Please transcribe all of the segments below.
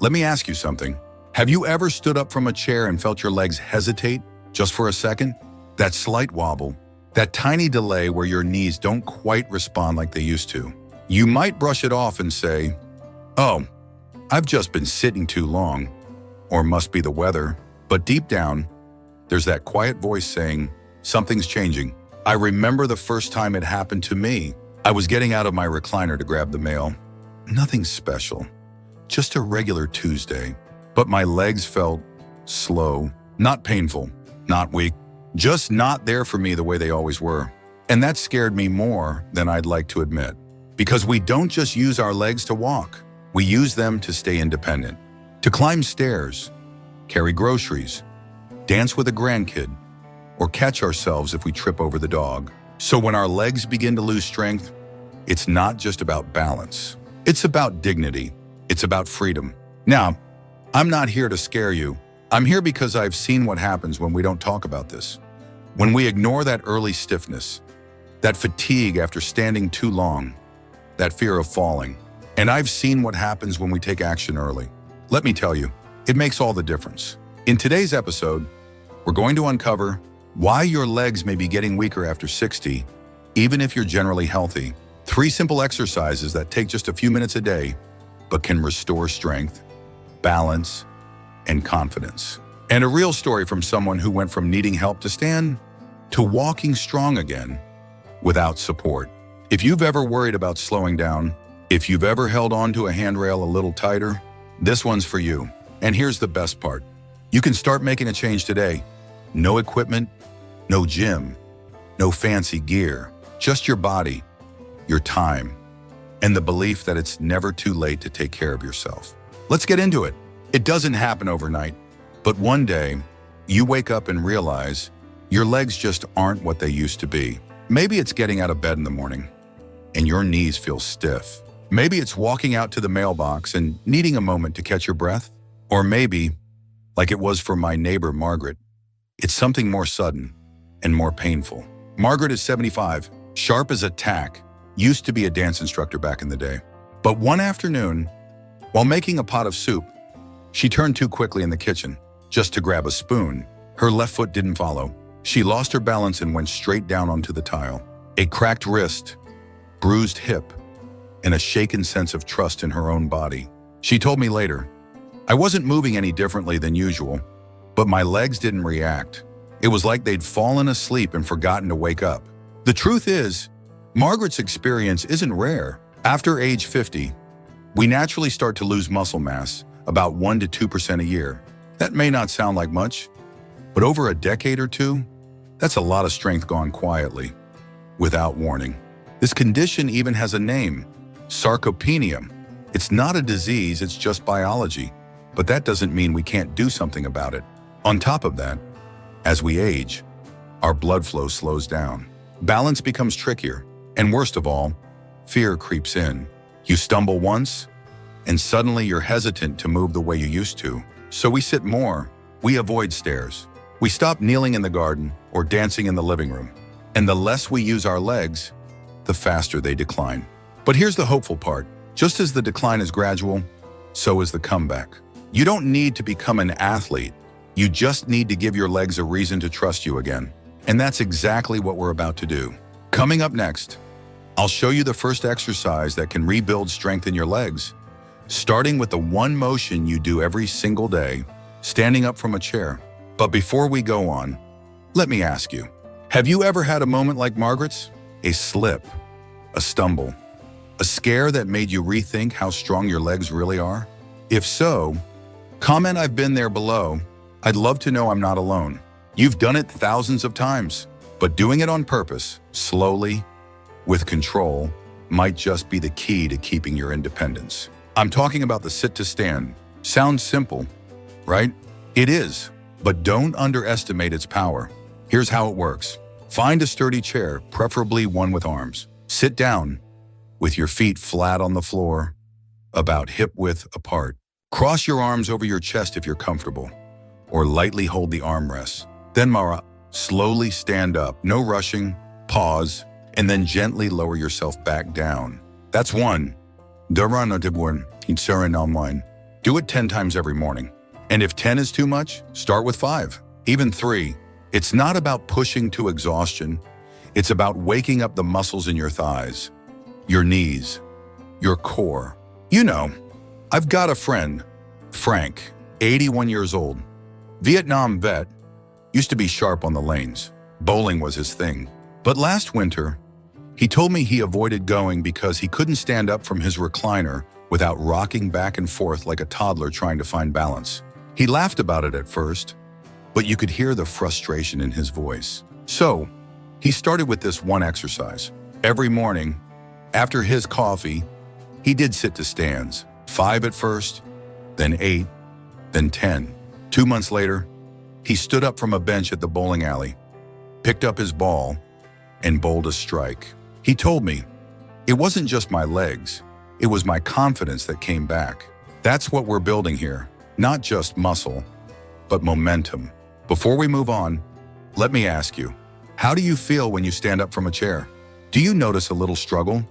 Let me ask you something. Have you ever stood up from a chair and felt your legs hesitate just for a second? That slight wobble, that tiny delay where your knees don't quite respond like they used to. You might brush it off and say, "Oh, I've just been sitting too long," or "must be the weather." But deep down, there's that quiet voice saying, "Something's changing." I remember the first time it happened to me. I was getting out of my recliner to grab the mail. Nothing special, just a regular Tuesday. But my legs felt slow, not painful, not weak, just not there for me the way they always were. And that scared me more than I'd like to admit. Because we don't just use our legs to walk, we use them to stay independent, to climb stairs, carry groceries, dance with a grandkid, or catch ourselves if we trip over the dog. So when our legs begin to lose strength, it's not just about balance. It's about dignity. It's about freedom. Now, I'm not here to scare you. I'm here because I've seen what happens when we don't talk about this. When we ignore that early stiffness, that fatigue after standing too long, that fear of falling. And I've seen what happens when we take action early. Let me tell you, it makes all the difference. In today's episode, we're going to uncover why your legs may be getting weaker after 60, even if you're generally healthy. 3 simple exercises that take just a few minutes a day, but can restore strength, balance, and confidence. And a real story from someone who went from needing help to stand to walking strong again without support. If you've ever worried about slowing down, if you've ever held on to a handrail a little tighter, this one's for you. And here's the best part. You can start making a change today. No equipment, no gym, no fancy gear, just your body, your time, and the belief that it's never too late to take care of yourself. Let's get into it. It doesn't happen overnight, but one day you wake up and realize your legs just aren't what they used to be. Maybe it's getting out of bed in the morning and your knees feel stiff. Maybe it's walking out to the mailbox and needing a moment to catch your breath. Or maybe, like it was for my neighbor Margaret, it's something more sudden and more painful. Margaret is 75, sharp as a tack, used to be a dance instructor back in the day. But one afternoon, while making a pot of soup, she turned too quickly in the kitchen, just to grab a spoon. Her left foot didn't follow. She lost her balance and went straight down onto the tile. A cracked wrist, bruised hip, and a shaken sense of trust in her own body. She told me later, "I wasn't moving any differently than usual, but my legs didn't react. It was like they'd fallen asleep and forgotten to wake up." The truth is, Margaret's experience isn't rare. After age 50, we naturally start to lose muscle mass, about 1 to 2% a year. That may not sound like much, but over a decade or two, that's a lot of strength gone quietly, without warning. This condition even has a name, sarcopenia. It's not a disease, it's just biology, but that doesn't mean we can't do something about it. On top of that, as we age, our blood flow slows down. Balance becomes trickier, and worst of all, fear creeps in. You stumble once, and suddenly you're hesitant to move the way you used to. So we sit more, we avoid stairs. We stop kneeling in the garden or dancing in the living room. And the less we use our legs, the faster they decline. But here's the hopeful part. Just as the decline is gradual, so is the comeback. You don't need to become an athlete. You just need to give your legs a reason to trust you again. And that's exactly what we're about to do. Coming up next, I'll show you the first exercise that can rebuild strength in your legs, starting with the one motion you do every single day, standing up from a chair. But before we go on, let me ask you, have you ever had a moment like Margaret's? A slip, a stumble, a scare that made you rethink how strong your legs really are? If so, comment "I've been there" below. I'd love to know I'm not alone. You've done it thousands of times, but doing it on purpose, slowly, with control, might just be the key to keeping your independence. I'm talking about the sit to stand. Sounds simple, right? It is, but don't underestimate its power. Here's how it works. Find a sturdy chair, preferably one with arms. Sit down with your feet flat on the floor, about hip width apart. Cross your arms over your chest if you're comfortable, or lightly hold the armrests. Then Mara, slowly stand up, no rushing, pause, and then gently lower yourself back down. That's one. Do it 10 times every morning. And if 10 is too much, start with 5, even 3. It's not about pushing to exhaustion. It's about waking up the muscles in your thighs, your knees, your core. You know, I've got a friend, Frank, 81 years old, Vietnam vet, used to be sharp on the lanes. Bowling was his thing. But last winter, he told me he avoided going because he couldn't stand up from his recliner without rocking back and forth like a toddler trying to find balance. He laughed about it at first, but you could hear the frustration in his voice. So, he started with this one exercise. Every morning, after his coffee, he did sit to stands. 5 at first, then 8, then 10. 2 months later, he stood up from a bench at the bowling alley, picked up his ball, and bowled a strike. He told me, it wasn't just my legs, it was my confidence that came back. That's what we're building here, not just muscle, but momentum. Before we move on, let me ask you, how do you feel when you stand up from a chair? Do you notice a little struggle?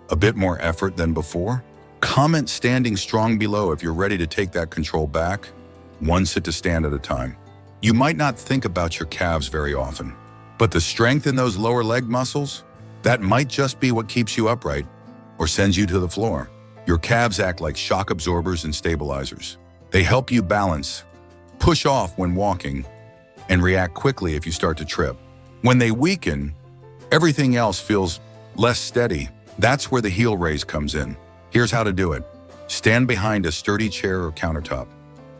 A bit more effort than before? Comment standing strong below if you're ready to take that control back, one sit to stand at a time. You might not think about your calves very often, but the strength in those lower leg muscles, that might just be what keeps you upright or sends you to the floor. Your calves act like shock absorbers and stabilizers. They help you balance, push off when walking, and react quickly if you start to trip. When they weaken, everything else feels less steady. That's where the heel raise comes in. Here's how to do it. Stand behind a sturdy chair or countertop,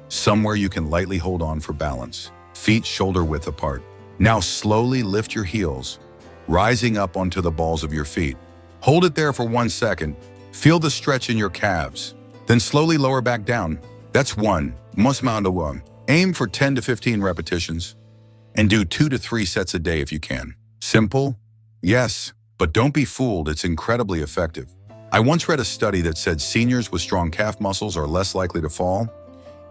somewhere you can lightly hold on for balance. Feet shoulder width apart. Now slowly lift your heels, rising up onto the balls of your feet. Hold it there for 1 second. Feel the stretch in your calves. Then slowly lower back down. That's 1. Aim for 10 to 15 repetitions and do 2 to 3 sets a day if you can. Simple? Yes, but don't be fooled, it's incredibly effective. I once read a study that said seniors with strong calf muscles are less likely to fall,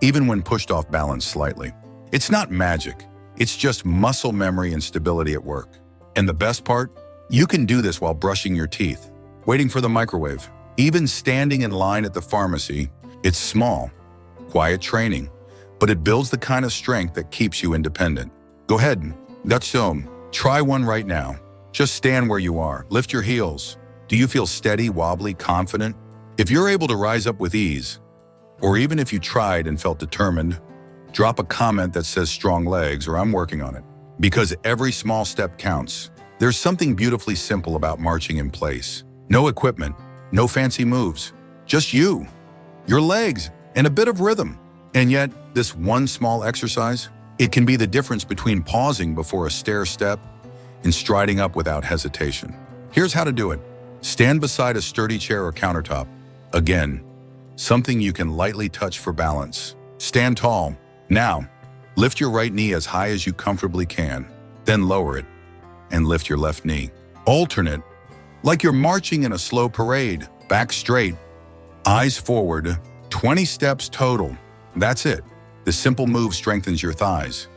even when pushed off balance slightly. It's not magic, it's just muscle memory and stability at work. And the best part? You can do this while brushing your teeth, waiting for the microwave, even standing in line at the pharmacy. It's small, quiet training, but it builds the kind of strength that keeps you independent. Go ahead, try one right now. Just stand where you are, lift your heels. Do you feel steady, wobbly, confident? If you're able to rise up with ease, or even if you tried and felt determined, drop a comment that says strong legs or I'm working on it. Because every small step counts. There's something beautifully simple about marching in place. No equipment, no fancy moves, just you, your legs, and a bit of rhythm. And yet, this one small exercise, it can be the difference between pausing before a stair step and striding up without hesitation. Here's how to do it. Stand beside a sturdy chair or countertop. Again, something you can lightly touch for balance. Stand tall. Now, lift your right knee as high as you comfortably can, then lower it and lift your left knee. Alternate, like you're marching in a slow parade. Back straight, eyes forward, 20 steps total. That's it. The simple move strengthens your thighs,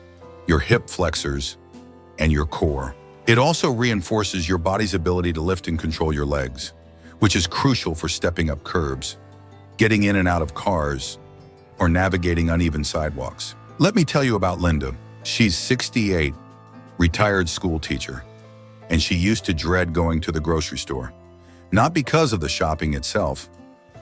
your hip flexors, and your core. It also reinforces your body's ability to lift and control your legs, which is crucial for stepping up curbs, getting in and out of cars, or navigating uneven sidewalks. Let me tell you about Linda. She's 68, retired school teacher, and she used to dread going to the grocery store. Not because of the shopping itself,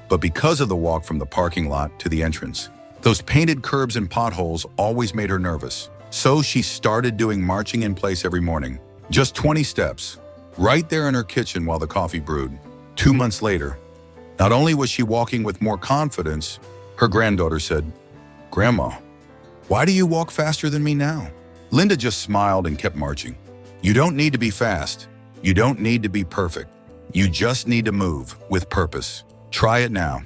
but because of the walk from the parking lot to the entrance. Those painted curbs and potholes always made her nervous. So she started doing marching in place every morning. Just 20 steps, right there in her kitchen while the coffee brewed. 2 months later, not only was she walking with more confidence, her granddaughter said, "Grandma, why do you walk faster than me now?" Linda just smiled and kept marching. You don't need to be fast. You don't need to be perfect. You just need to move with purpose. Try it now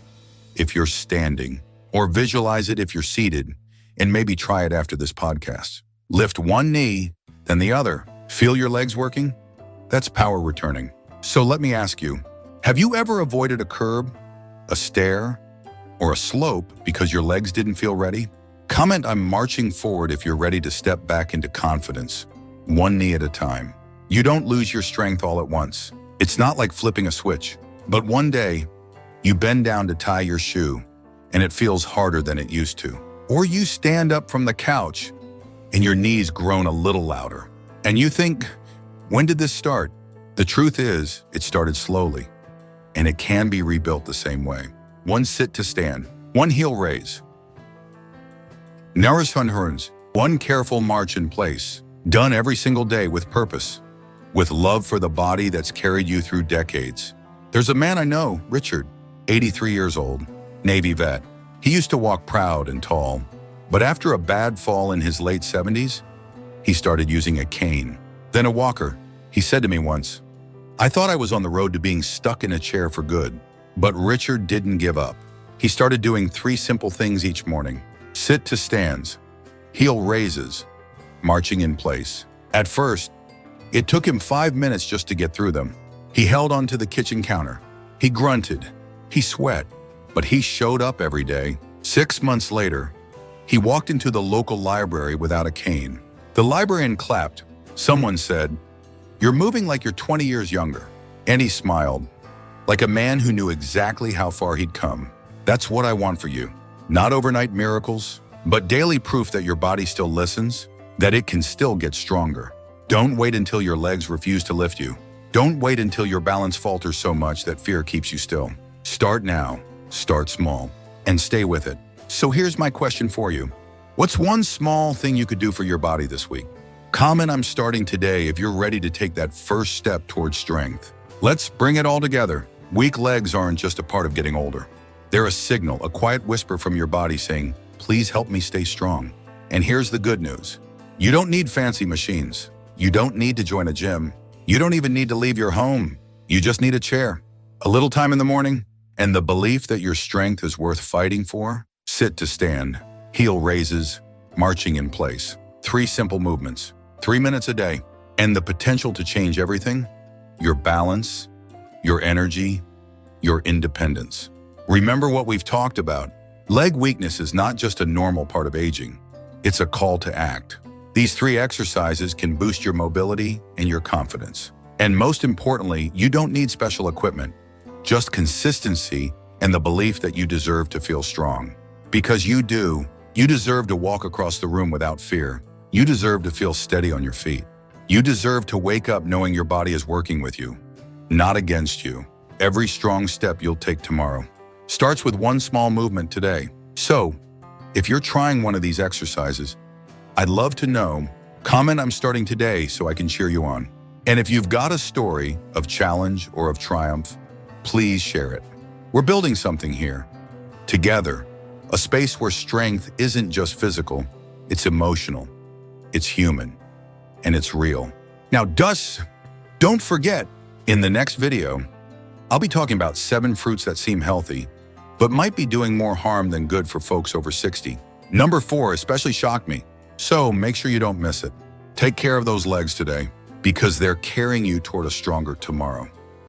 if you're standing, or visualize it if you're seated, and maybe try it after this podcast. Lift one knee, then the other. Feel your legs working? That's power returning. So let me ask you, have you ever avoided a curb, a stair, or a slope because your legs didn't feel ready? Comment I'm marching forward if you're ready to step back into confidence, one knee at a time. You don't lose your strength all at once. It's not like flipping a switch, but one day, you bend down to tie your shoe, and it feels harder than it used to. Or you stand up from the couch and your knees groan a little louder. And you think, when did this start? The truth is, it started slowly, and it can be rebuilt the same way. One sit to stand, one heel raise. Narasvanhurns, one careful march in place, done every single day with purpose, with love for the body that's carried you through decades. There's a man I know, Richard, 83 years old, Navy vet. He used to walk proud and tall, but after a bad fall in his late 70s, he started using a cane, then a walker. He said to me once, "I thought I was on the road to being stuck in a chair for good." But Richard didn't give up. He started doing 3 simple things each morning: sit to stands, heel raises, marching in place. At first, it took him 5 minutes just to get through them. He held onto the kitchen counter. He grunted. He sweat. But he showed up every day. 6 months later, he walked into the local library without a cane. The librarian clapped. Someone said, "You're moving like you're 20 years younger." And he smiled, like a man who knew exactly how far he'd come. That's what I want for you. Not overnight miracles, but daily proof that your body still listens, that it can still get stronger. Don't wait until your legs refuse to lift you. Don't wait until your balance falters so much that fear keeps you still. Start now, start small, and stay with it. So here's my question for you. What's one small thing you could do for your body this week? Comment "I'm starting today" if you're ready to take that first step towards strength. Let's bring it all together. Weak legs aren't just a part of getting older. They're a signal, a quiet whisper from your body saying, "Please help me stay strong." And here's the good news. You don't need fancy machines. You don't need to join a gym. You don't even need to leave your home. You just need a chair, a little time in the morning, and the belief that your strength is worth fighting for. Sit to stand, heel raises, marching in place. 3 simple movements, 3 minutes a day, and the potential to change everything: your balance, your energy, your independence. Remember what we've talked about. Leg weakness is not just a normal part of aging. It's a call to act. These 3 exercises can boost your mobility and your confidence. And most importantly, you don't need special equipment, just consistency and the belief that you deserve to feel strong. Because you do. You deserve to walk across the room without fear. You deserve to feel steady on your feet. You deserve to wake up knowing your body is working with you, not against you. Every strong step you'll take tomorrow starts with one small movement today. So, if you're trying one of these exercises, I'd love to know. Comment "I'm starting today" so I can cheer you on. And if you've got a story of challenge or of triumph, please share it. We're building something here, together, a space where strength isn't just physical, it's emotional, it's human, and it's real. Now, don't forget, in the next video, I'll be talking about 7 fruits that seem healthy, but might be doing more harm than good for folks over 60. Number 4 especially shocked me, so make sure you don't miss it. Take care of those legs today, because they're carrying you toward a stronger tomorrow.